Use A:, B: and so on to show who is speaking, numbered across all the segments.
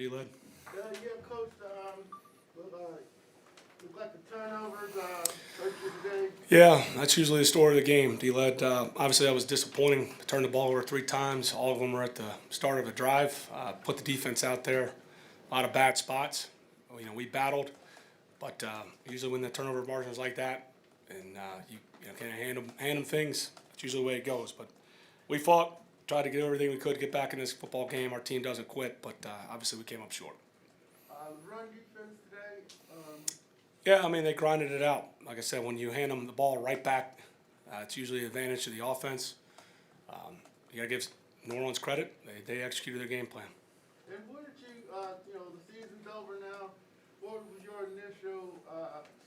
A: D-Led.
B: Coach, look like the turnovers hurt you today.
A: Yeah, that's usually the story of the game, D-Led. Obviously, that was disappointing. Turned the ball over 3 times. All of them were at the start of a drive. Put the defense out there. A lot of bad spots. We battled, but usually when the turnover margin is like that, and you can't hand them things, that's usually the way it goes. But we fought, tried to get everything we could to get back in this football game. Our team doesn't quit, but obviously we came up short.
B: Run defense today.
A: Yeah, they grinded it out. Like I said, when you hand them the ball right back, it's usually an advantage to the offense. You got to give New Orleans credit. They executed their game plan.
B: And what did you, the season's over now, what was your initial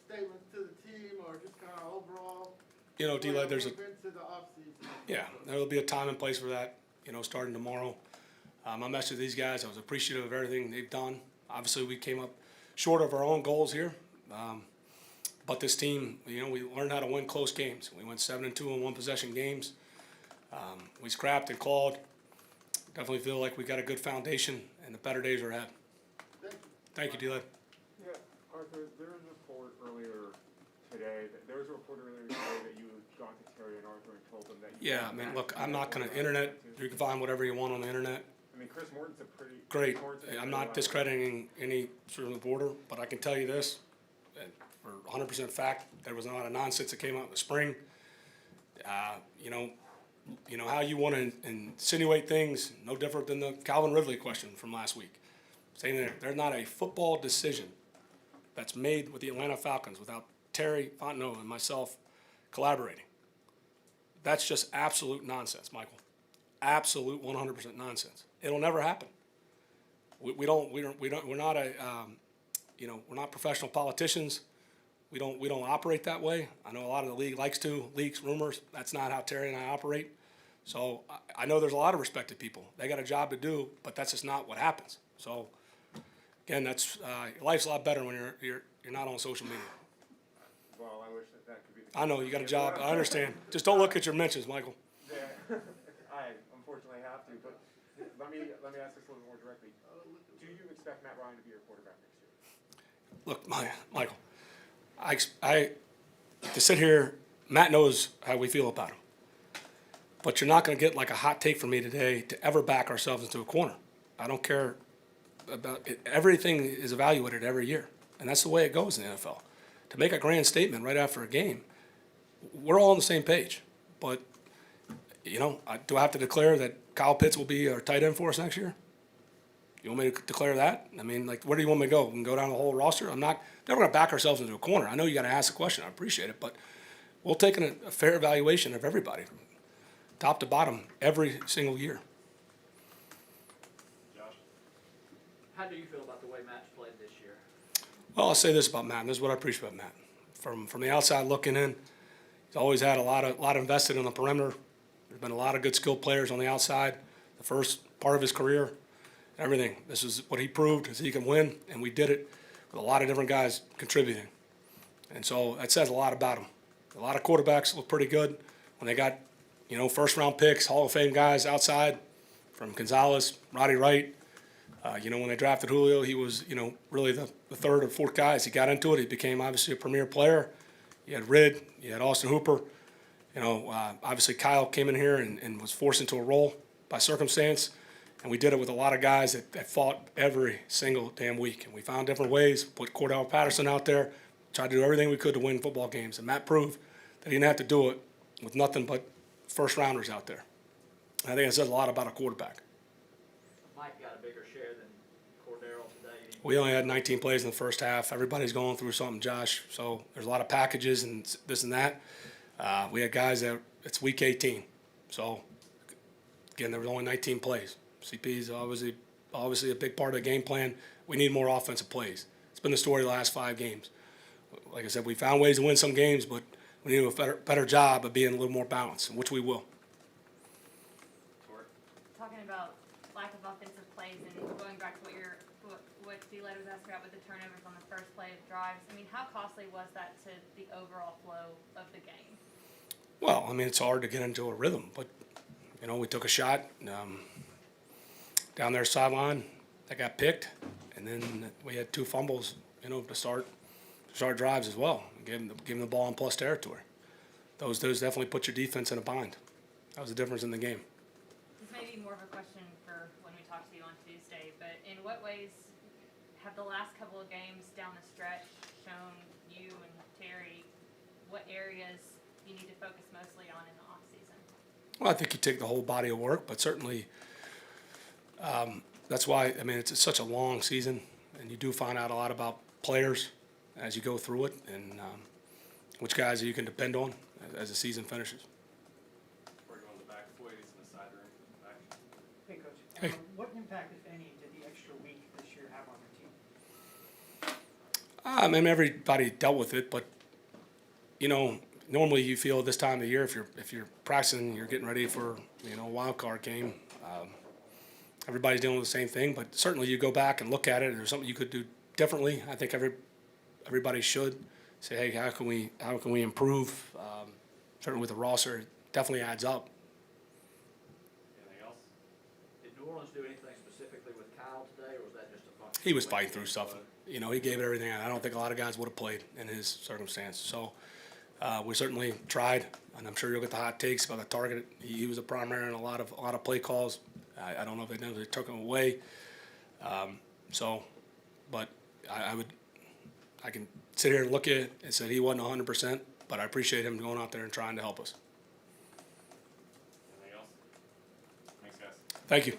B: statement to the team or just kind of overall?
A: D-Led, there's
B: into the offseason?
A: Yeah, there will be a time and place for that, starting tomorrow. My message to these guys, I was appreciative of everything they've done. Obviously, we came up short of our own goals here. But this team, we learned how to win close games. We went 7-2 in one-possession games. We scrapped and clawed. Definitely feel like we got a good foundation, and the better days are ahead. Thank you, D-Led.
C: Yeah, Arthur, there was a report earlier today that you had gone to Terry and Arthur and told them that you...
A: Yeah, look, I'm not going to internet. You can find whatever you want on the internet.
C: Chris Morton's a pretty...
A: Great. I'm not discrediting any sort of border, but I can tell you this, for 100% fact, there was a lot of nonsense that came out in the spring. How you want to insinuate things, no different than the Calvin Ridley question from last week. Saying that there's not a football decision that's made with the Atlanta Falcons without Terry, Fontenot, and myself collaborating. That's just absolute nonsense, Michael. Absolute 100% nonsense. It'll never happen. We're not professional politicians. We don't operate that way. I know a lot of the league likes to leaks, rumors. That's not how Terry and I operate. So I know there's a lot of respected people. They got a job to do, but that's just not what happens. So again, that's life's a lot better when you're not on social media.
C: Well, I wish that could be the case.
A: I know you got a job. I understand. Just don't look at your mentions, Michael.
C: Yeah, I unfortunately have to. But let me ask this a little more directly. Do you expect Matt Ryan to be your quarterback next year?
A: Look, Michael, I to sit here, Matt knows how we feel about him. But you're not going to get like a hot take from me today to ever back ourselves into a corner. I don't care about it. Everything is evaluated every year, and that's the way it goes in the NFL. To make a grand statement right after a game, we're all on the same page. But, do I have to declare that Kyle Pitts will be our tight end for us next year? You want me to declare that? Where do you want me to go? We can go down the whole roster? I'm never going to back ourselves into a corner. I know you got to ask the question. I appreciate it. But we'll take a fair evaluation of everybody, from top to bottom, every single year.
D: Josh, how do you feel about the way Matt's played this year?
A: Well, I'll say this about Matt, and this is what I appreciate about Matt. From the outside looking in, he's always had a lot invested in the perimeter. There's been a lot of good skilled players on the outside. The first part of his career, everything. This is what he proved, is he can win, and we did it with a lot of different guys contributing. And so that says a lot about him. A lot of quarterbacks look pretty good when they got, first-round picks, Hall of Fame guys outside, from Gonzalez, Roddy Wright. When they drafted Julio, he was, really the third or fourth guy. As he got into it, he became obviously a premier player. You had Rid, you had Austin Hooper. Obviously Kyle came in here and was forced into a role by circumstance. And we did it with a lot of guys that fought every single damn week. And we found different ways, put Cordell Patterson out there, tried to do everything we could to win football games. And Matt proved that he didn't have to do it with nothing but first-rounders out there. I think it says a lot about a quarterback.
D: Mike got a bigger share than Cordero today.
A: We only had 19 plays in the first half. Everybody's going through something, Josh. So there's a lot of packages and this and that. We had guys that it's week 18. So, again, there was only 19 plays. CP is obviously a big part of the game plan. We need more offensive plays. It's been the story of the last 5 games. Like I said, we found ways to win some games, but we need to do a better job of being a little more balanced, which we will.
E: Talking about lack of offensive plays and going back to what D-Led was asking about with the turnovers on the first play of drives, how costly was that to the overall flow of the game?
A: Well, it's hard to get into a rhythm, but, we took a shot down their sideline. that got picked, and then we had 2 fumbles, to start drives as well. Give them the ball in plus territory. Those definitely put your defense in a bind. That was the difference in the game.
E: This may be more of a question for when we talk to you on Tuesday, but in what ways have the last couple of games down the stretch shown you and Terry what areas you need to focus mostly on in the off season?
A: Well, I think you take the whole body of work, but certainly that's why, it's such a long season, and you do find out a lot about players as you go through it, and which guys you can depend on as the season finishes.
F: We're going to the back foyer, it's in the side room. Back.
G: Hey, Coach.
A: Hey.
G: What impact, if any, did the extra week this year have on your team?
A: Everybody dealt with it, but normally you feel this time of the year if you're practicing, you're getting ready for a wild card game. Everybody's dealing with the same thing, but certainly you go back and look at it. If there's something you could do differently, I think everybody should say, hey, how can we improve? Certainly with the roster, it definitely adds up.
F: Anything else?
D: Did New Orleans do anything specifically with Kyle today, or was that just a function?
A: He was fighting through stuff. He gave it everything. I don't think a lot of guys would have played in his circumstance. So we certainly tried, and I'm sure you'll get the hot takes about the target. He was a primary in a lot of play calls. I don't know if they took him away. But I can sit here and look at it and say he wasn't 100%, but I appreciate him going out there and trying to help us.
F: Anything else? Thanks, guys.
A: Thank you.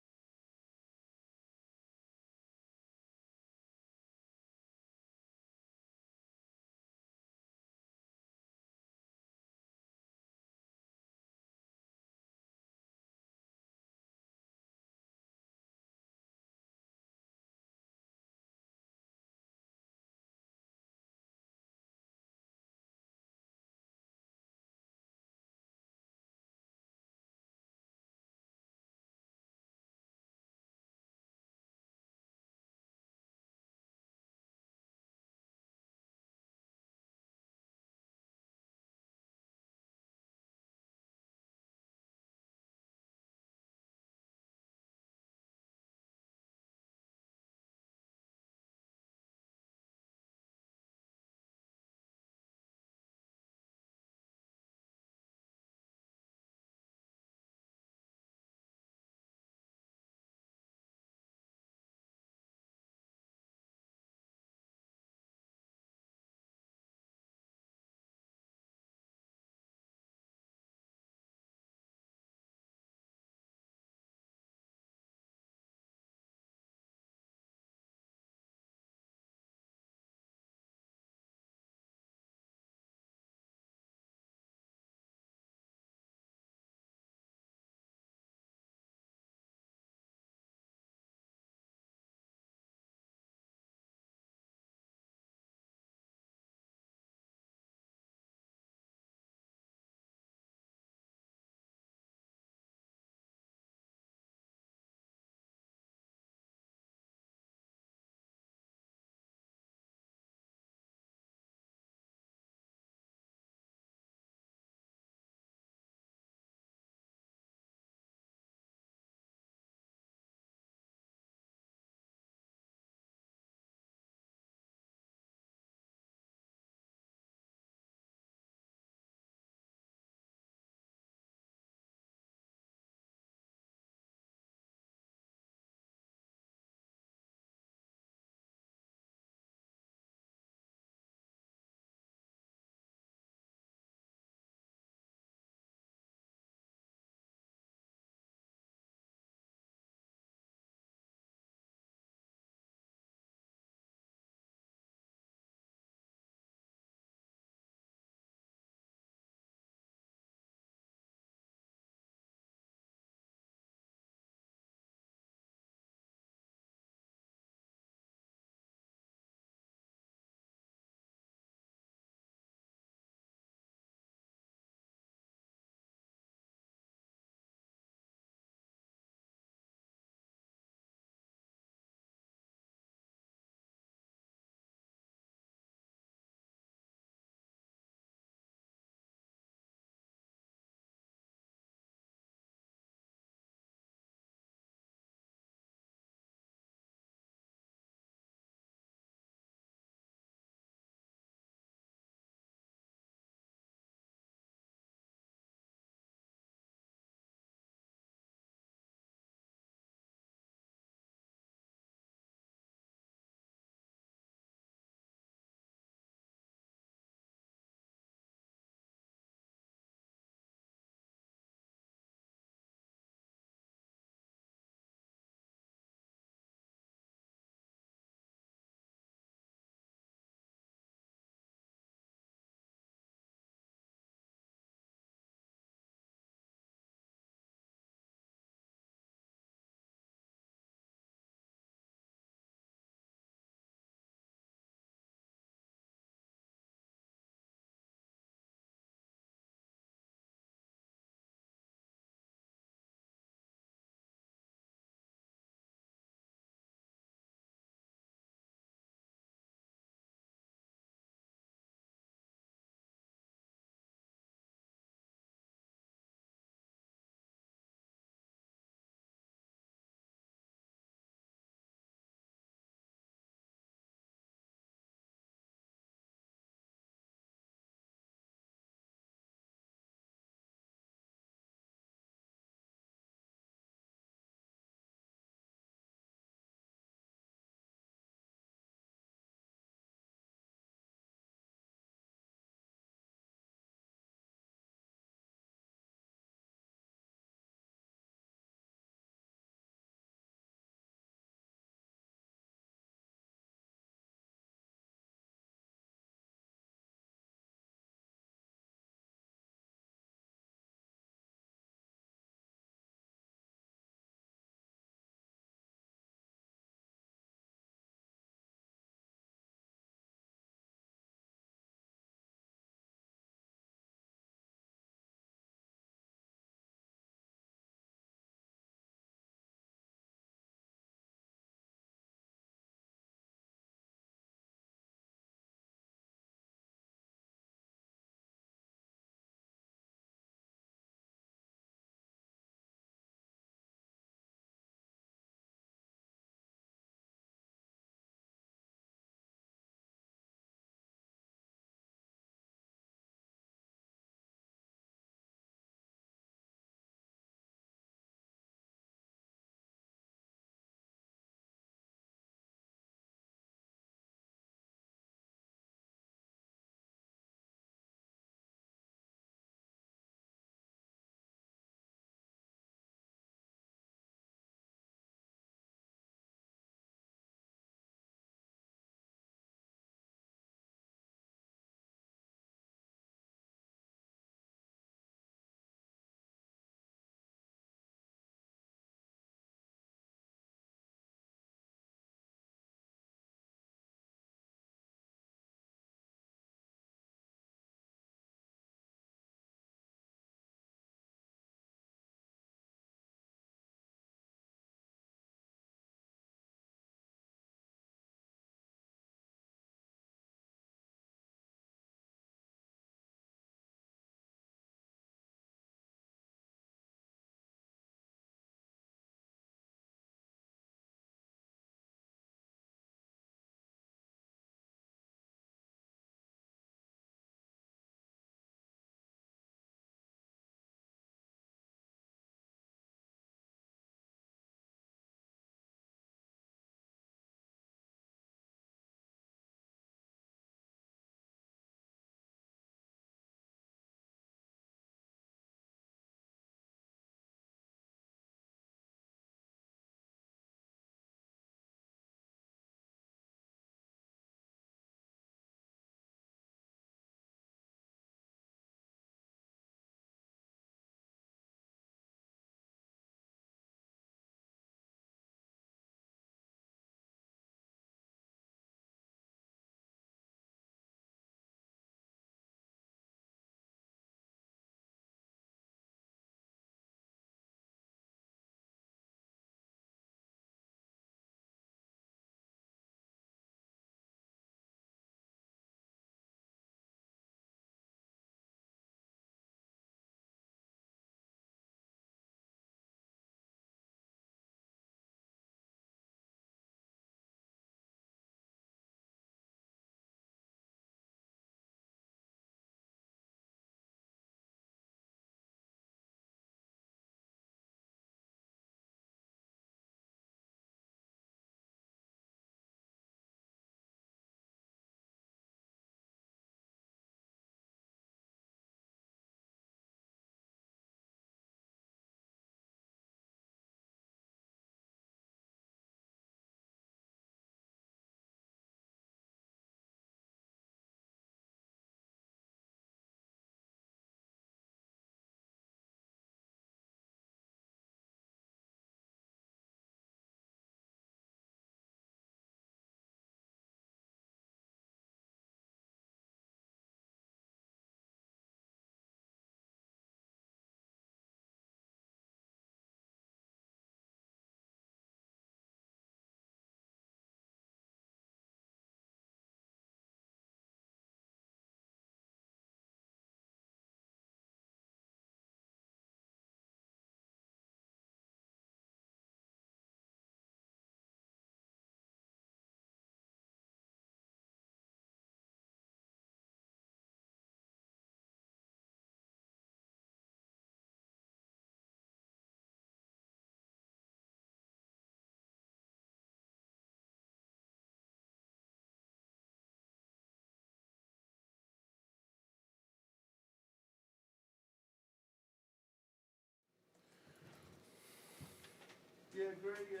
B: great.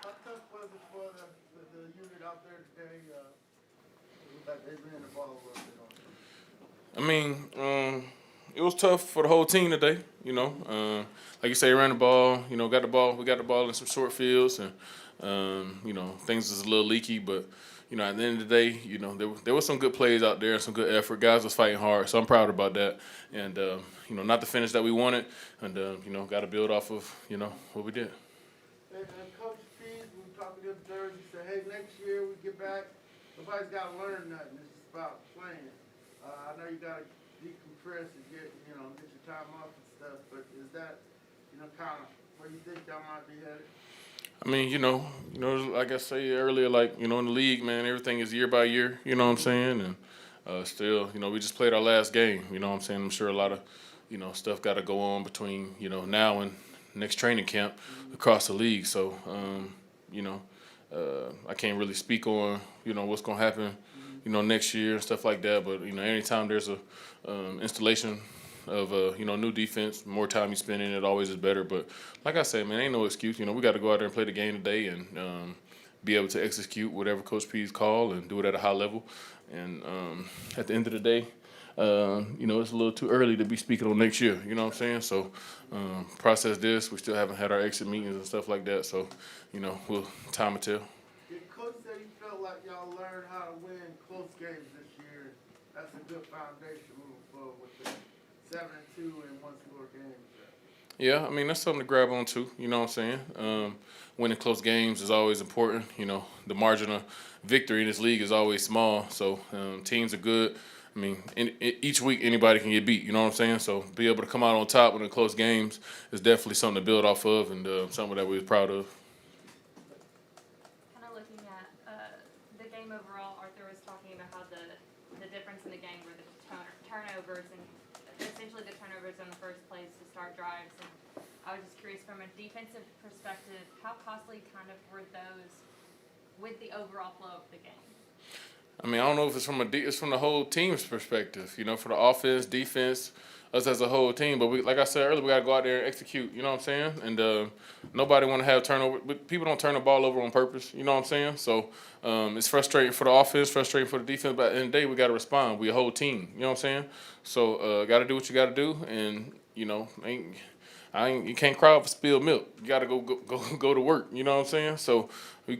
B: How tough was it for the unit out there today? It looked like they ran the ball a little bit on.
H: I mean, it was tough for the whole team today. You know, like you say, ran the ball. You know, got the ball. We got the ball in some short fields, and you know, things was a little leaky. But you know, at the end of the day, you know, there was some good plays out there and some good effort. Guys was fighting hard, so I'm proud about that. And you know, not the finish that we wanted, and you know, got to build off of what we did.
B: And Coach Pease, we were talking to him Thursday, he said, hey, next year we get back, nobody's got to learn nothing. It's just about playing. I know you got to decompress and get your time off and stuff, but is that, kind of where you think y'all might be headed?
H: I mean, like I say earlier, like, in the league, man, everything is year by year, you know what I'm saying? And still, we just played our last game, you know what I'm saying? I'm sure a lot of, stuff got to go on between, now and next training camp across the league. So, I can't really speak on, what's going to happen, next year and stuff like that. But, anytime there's a installation of new defense, more time you spend in it always is better. But like I said, man, ain't no excuse. We got to go out there and play the game today and be able to execute whatever Coach P's call and do it at a high level. And at the end of the day, it's a little too early to be speaking on next year. You know what I'm saying? So process this. We still haven't had our exit meetings and stuff like that. So we'll time will tell.
B: Yeah, Coach said he felt like y'all learned how to win close games this year. That's a good foundation moving forward with the 7-2 and one-score games.
H: Yeah, I mean, that's something to grab on to, you know what I'm saying? Winning close games is always important. The margin of victory in this league is always small, so teams are good. I mean, each week anybody can get beat, you know what I'm saying? So be able to come out on top in the close games is definitely something to build off of and something that we're proud of.
E: Kind of looking at the game overall, Arthur was talking about how the difference in the game were the turnovers and essentially the turnovers in the first place to start drives. And I was just curious from a defensive perspective, how costly kind of were those with the overall flow of the game?
H: I mean, I don't know if it's from the whole team's perspective, for the offense, defense, us as a whole team. But like I said earlier, we got to go out there and execute, you know what I'm saying? And nobody want to have turnover. But people don't turn the ball over on purpose, you know what I'm saying? So it's frustrating for the offense, frustrating for the defense. But at the end of the day, we got to respond. We a whole team, you know what I'm saying? So got to do what you got to do. And, you can't cry for spilled milk. You got to go to work, you know what I'm saying? So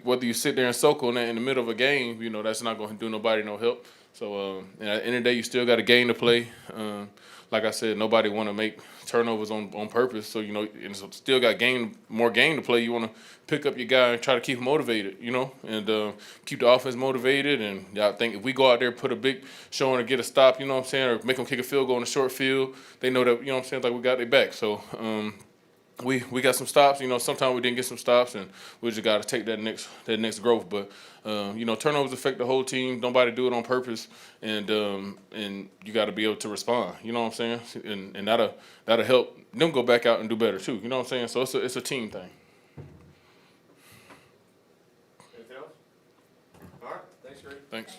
H: whether you sit there and soak on that in the middle of a game, that's not going to do nobody no help. So at the end of the day, you still got a game to play. Like I said, nobody want to make turnovers on purpose. So, and so still got more game to play. You want to pick up your guy and try to keep him motivated, and keep the offense motivated. And I think if we go out there, put a big showing or get a stop, you know what I'm saying, or make them kick a field goal in a short field, they know that, you know what I'm saying, like we got their back. So we got some stops. Sometimes we didn't get some stops, and we just got to take that next growth. But turnovers affect the whole team. Nobody do it on purpose, and you got to be able to respond. You know what I'm saying? And that'll help them go back out and do better too. You know what I'm saying? So it's a team thing.
C: Anything else? All right. Thanks, Greg.
H: Thanks.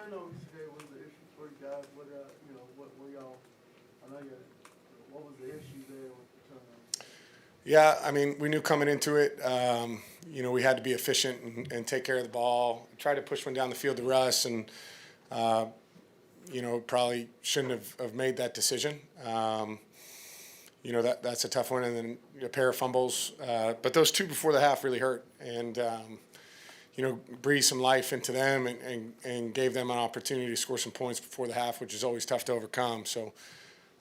B: turnovers today was the issue for you guys. What what were y'all? I know what was the issue there with the turnovers?
A: Yeah, I mean, we knew coming into it, we had to be efficient and take care of the ball. Try to push one down the field to Russ, and probably shouldn't have made that decision. That's a tough one, and then a pair of fumbles. But those two before the half really hurt, and breathed some life into them and gave them an opportunity to score some points before the half, which is always tough to overcome. So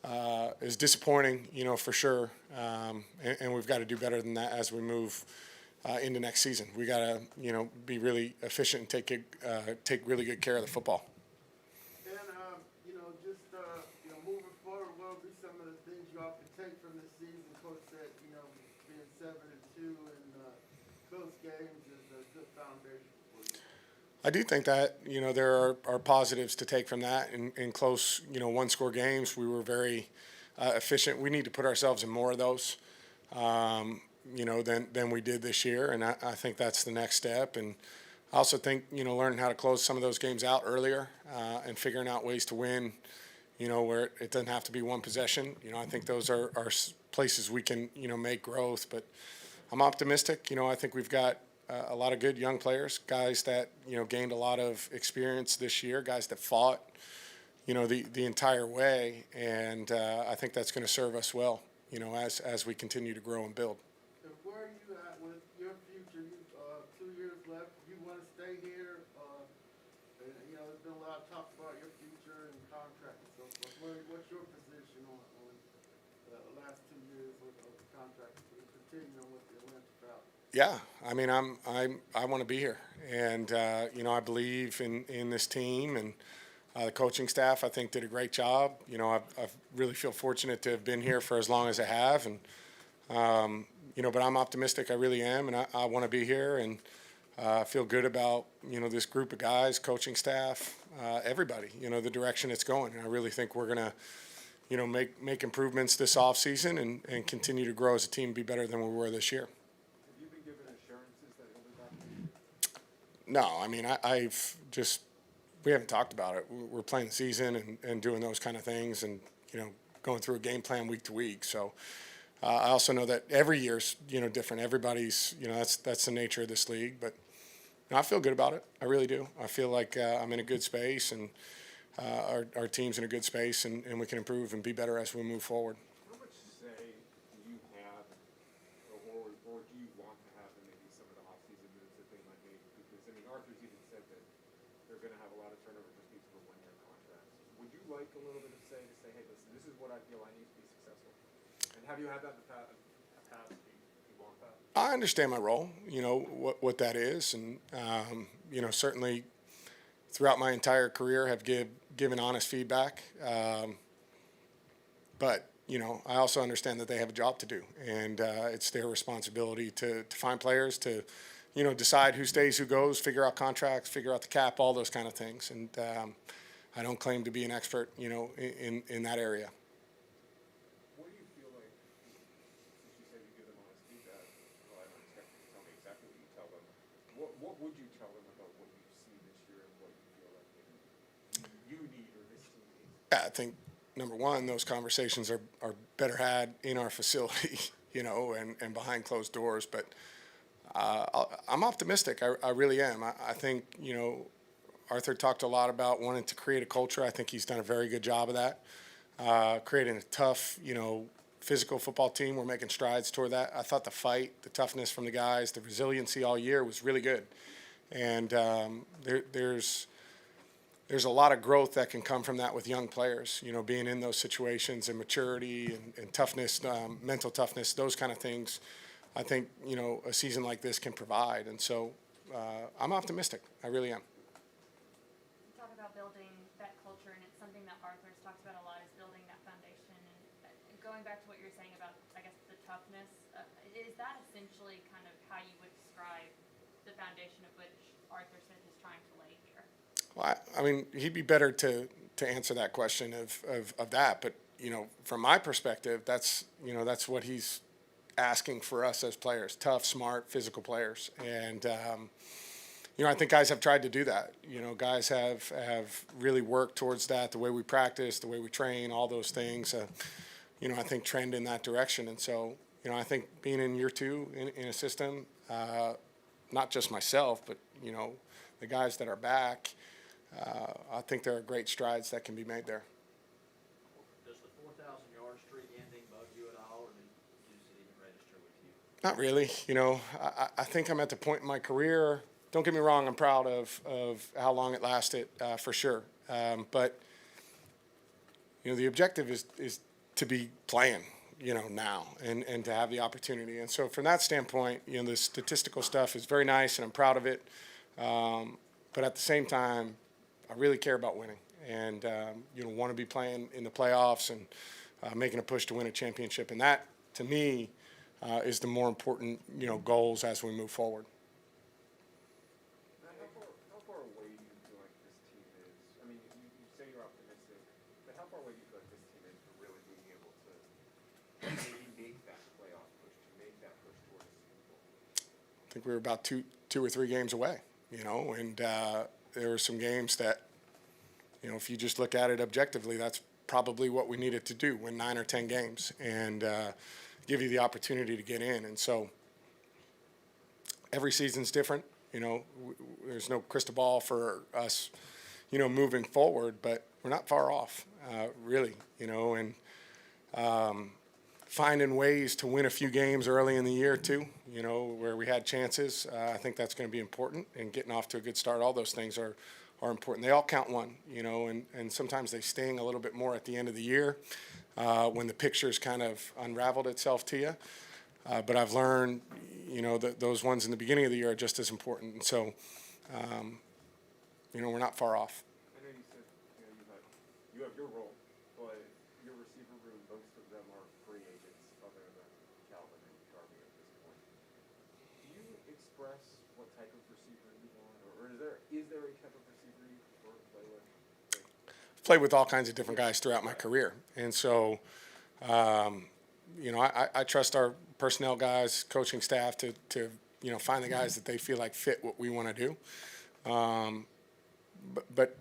A: it was disappointing, for sure, and we've got to do better than that as we move into next season. We got to, be really efficient and take really good care of the football.
B: And moving forward, what will be some of the things y'all can take from this season? Coach said, being 7-2 in close games is a good foundation for you.
A: I do think that, there are positives to take from that. In close, one-score games, we were very efficient. We need to put ourselves in more of those, than we did this year, and I think that's the next step. And I also think, learning how to close some of those games out earlier and figuring out ways to win, where it doesn't have to be one possession. I think those are places we can, make growth. But I'm optimistic. I think we've got a lot of good young players, guys that, gained a lot of experience this year, guys that fought, the entire way. And I think that's going to serve us well, as we continue to grow and build.
B: And where are you at with your future? 2 years left. You want to stay here? There's been a lot of talk about your future and contract and so forth. What's your position on the last 2 years of the contract? Continue on with the Atlanta Falcons.
A: Yeah, I mean, I want to be here, and I believe in this team, and the coaching staff I think did a great job. I really feel fortunate to have been here for as long as I have, and but I'm optimistic. I really am, and I want to be here, and I feel good about this group of guys, coaching staff, everybody. The direction it's going, and I really think we're gonna make improvements this off season and continue to grow as a team, be better than we were this year.
C: Have you been given assurances that he'll be back?
A: No, I mean, we haven't talked about it. We're playing the season and doing those kind of things and, going through a game plan week to week. So I also know that every year's, different. Everybody's, that's the nature of this league. But I feel good about it. I really do. I feel like I'm in a good space, and our team's in a good space, and we can improve and be better as we move forward.
C: How much say do you have, or do you want to have in maybe some of the off-season moves that they might make? Because, Arthur's even said that they're going to have a lot of turnover just because of one-year contracts. Would you like a little bit of say to say, hey, listen, this is what I feel I need to be successful? And have you had that in the past? Do you want that?
A: I understand my role, what that is, and certainly throughout my entire career have given honest feedback. But I also understand that they have a job to do, and it's their responsibility to find players, to decide who stays, who goes, figure out contracts, figure out the cap, all those kind of things. And I don't claim to be an expert, in that area.
C: What do you feel like, since you said you give them honest feedback, well, I don't expect you to tell me exactly what you tell them. What would you tell them about what you see this year and what you feel like maybe you need or this team needs?
A: I think, number one, those conversations are better had in our facility, and behind closed doors. But I'm optimistic. I really am. I think, Arthur talked a lot about wanting to create a culture. I think he's done a very good job of that. Creating a tough, physical football team. We're making strides toward that. I thought the fight, the toughness from the guys, the resiliency all year was really good. And there's a lot of growth that can come from that with young players, being in those situations, and maturity and toughness, mental toughness, those kind of things. I think, a season like this can provide. And so I'm optimistic. I really am.
E: You talk about building that culture, and it's something that Arthur's talked about a lot, is building that foundation. And going back to what you were saying about, I guess, the toughness, is that essentially kind of how you would describe the foundation of which Arthur said he's trying to lay here?
A: Well, I mean, he'd be better to answer that question of that. But, from my perspective, that's what he's asking for us as players: tough, smart, physical players. And,
I: I think guys have tried to do that. Guys have really worked towards that, the way we practice, the way we train, all those things, I think trend in that direction. And so, I think being in year 2 in a system, not just myself, but, the guys that are back, I think there are great strides that can be made there.
D: Does the 4,000-yard streak ending bug you at all, or does it even register with you?
I: Not really. I think I'm at the point in my career. Don't get me wrong. I'm proud of how long it lasted, for sure. But the objective is to be playing, now and to have the opportunity. And so from that standpoint, the statistical stuff is very nice, and I'm proud of it. But at the same time, I really care about winning, and want to be playing in the playoffs and making a push to win a championship. And that, to me, is the more important, goals as we move forward.
C: Matt, how far away do you feel like this team is? I mean, you say you're optimistic, but how far away do you feel like this team is from really being able to maybe make that playoff push, to make that push towards the Super Bowl?
I: I think we were about two or three games away, and there were some games that, if you just look at it objectively, that's probably what we needed to do, win 9 or 10 games and give you the opportunity to get in. And so every season's different. There's no crystal ball for us, moving forward, but we're not far off, really, and finding ways to win a few games early in the year too, where we had chances. I think that's going to be important, and getting off to a good start. All those things are important. They all count one, and sometimes they sting a little bit more at the end of the year when the picture's kind of unraveled itself to you. But I've learned, that those ones in the beginning of the year are just as important. And so, we're not far off.
C: I know you said you have your role, but your receiver room, most of them are free agents, other than Calvin and Darby at this point. Do you express what type of receiver you want, or is there a type of receiver you prefer to play with?
I: I've played with all kinds of different guys throughout my career, and so, I trust our personnel guys, coaching staff to find the guys that they feel like fit what we want to do. But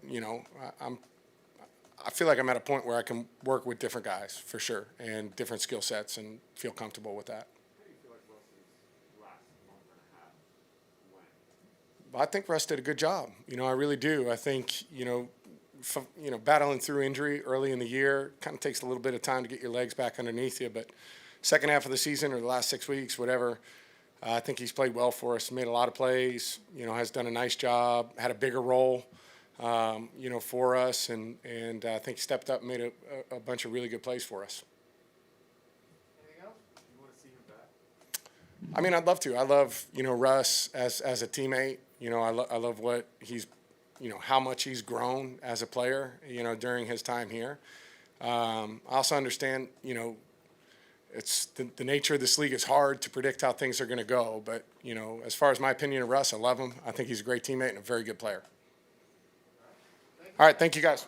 I: I feel like I'm at a point where I can work with different guys for sure, and different skill sets, and feel comfortable with that.
C: How do you feel like Russ's last month and a half went?
I: I think Russ did a good job. I really do. I think, battling through injury early in the year kind of takes a little bit of time to get your legs back underneath you. But second half of the season, or the last 6 weeks, whatever, I think he's played well for us, made a lot of plays, has done a nice job, had a bigger role, for us. And I think he stepped up and made a bunch of really good plays for us.
B: Anything else?
C: You want to see him back?
I: I mean, I'd love to. I love, Russ as a teammate. I love what he's, how much he's grown as a player, during his time here. I also understand, it's the nature of this league is hard to predict how things are going to go. But, as far as my opinion of Russ, I love him. I think he's a great teammate and a very good player. All right, thank you guys.